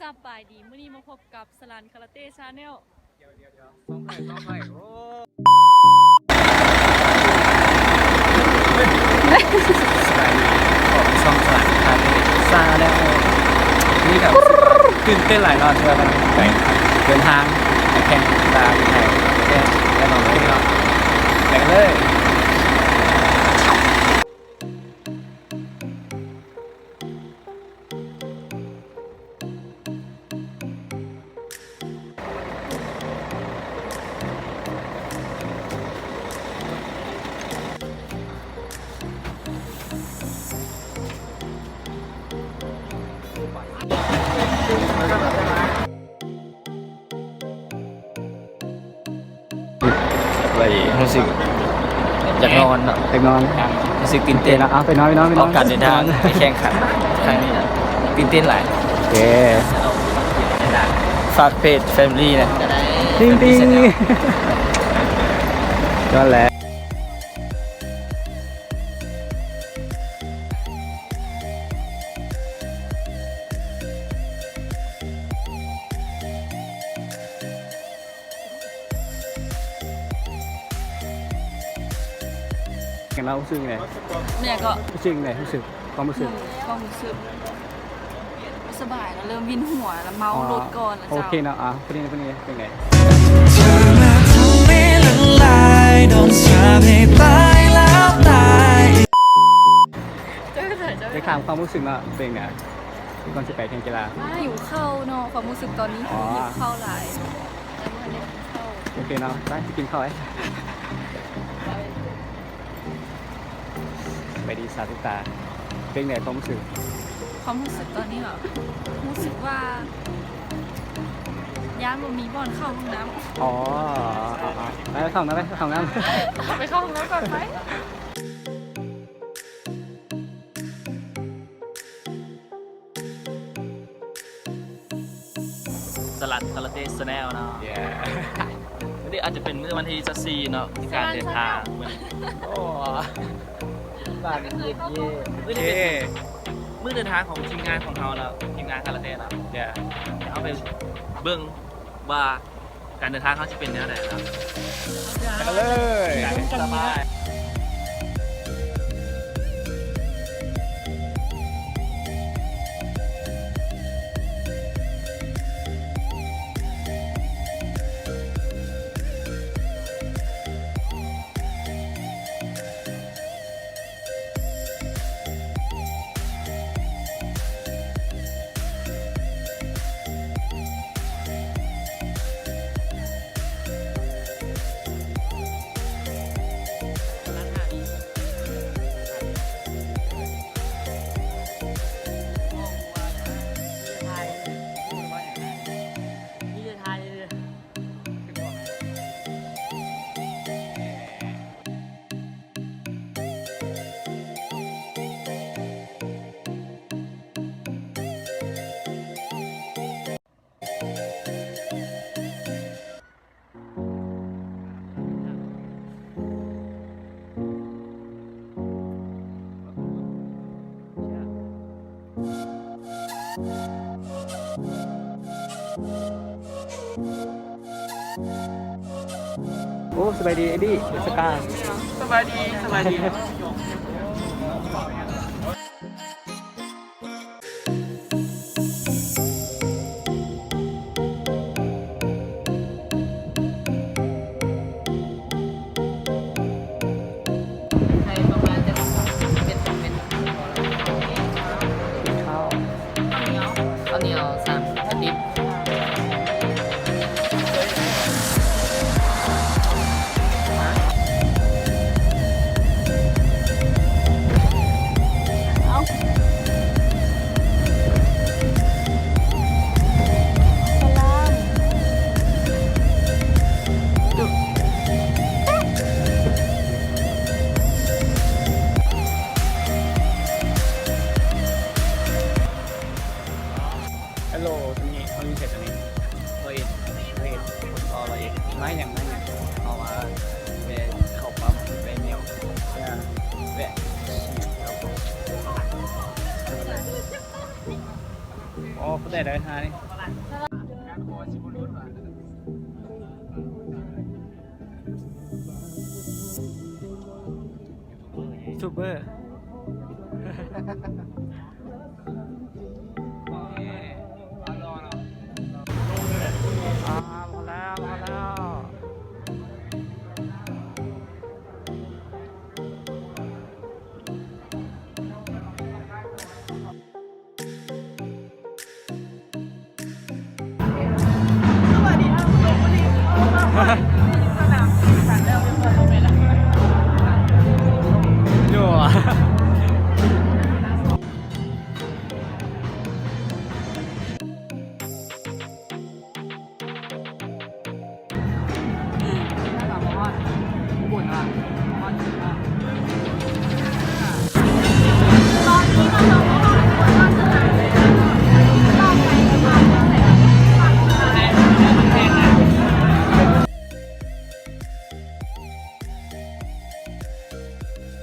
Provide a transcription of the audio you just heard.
สบายดีมื้อนี้มาพบกับสลันคาราเต้ชาแนลเดี๋ยวต้องไข่โอ้ของช่องสลัดคาเฟ่ซาแล้วนี่กับตื่นเต้นหลายรอบเชื่อกันไปเดินทางไปแข่งตามไทยแล้วน้องเลยครับไปกันเลยไปรู้สึกอยากนอนอ่ะ ไปนอน รู้สึกตื่นเต้น เอาไปนอนไปนอนไปน อ อ อน กการเดินทางไปแข่งขันครั้งนี้นะตื่นเต้นหลาย โอเค ฝากเพจ Family นะ ติ้งติ้งนั่นแหละแกเรารู้สึกไง เนี่ยก็ รู้สึกไงรู้สึกความรู้สึก ความรู้สึกไม่สบายแล้วเริ่มวินหัวแล้วเมารถก่อนแล้ว โอ เจ้า เคเนาะพอดีเป็นไงได้ถามความรู้สึกเนาะเป็นไงก่อนจะไปแข่งกีฬา หิวข้าวเนาะความรู้สึกตอนนี้ อ๋อ หิวข้าวหลายแล้วมันได้กินข้าว โอเคเนาะไปกินข้าวไปดีสาธุตาเป็นไงความรู้สึก ความรู้สึกตอนนี้เหรอรู้สึกว่าย่านบ่มีบ่อนเข้าห้องน้ำ อ๋อไปเข้าห้องน้ำไปเข้าห้องน้ำ ไปเข้าห้องน้ำก่อนไหม สลัดคาราเต้สแนลเนาะวันนี้อาจจะเป็นมื้อวันที่14เนาะในการเดินทางโอ้บ้านเย่มื้อนี้เป็นมื้อเดินทางของทีมงานของเราแล้วทีมงานคาราเต้แล้วเอาไปเบิ่งว่าการเดินทางเขาจะเป็นแนวไหนครับ ไปเลย สบายโอ้สบายดีเอ็ดดี้สกา สบายดีสบายดี ใช้ประมาณจะเป็น ข้าว ข้าวเหนียว3กระติบฮัลโหลตรงนี้เขามีเสร็จตรงนี้ไม่อย่างเอามาเป็นข้าวปั๊มเป็นเหนียวแวะ อ๋อก็ได้เลยฮะนี่ยูทูบเบอร์มาแล้วมาแล้ว สวัสดีครับ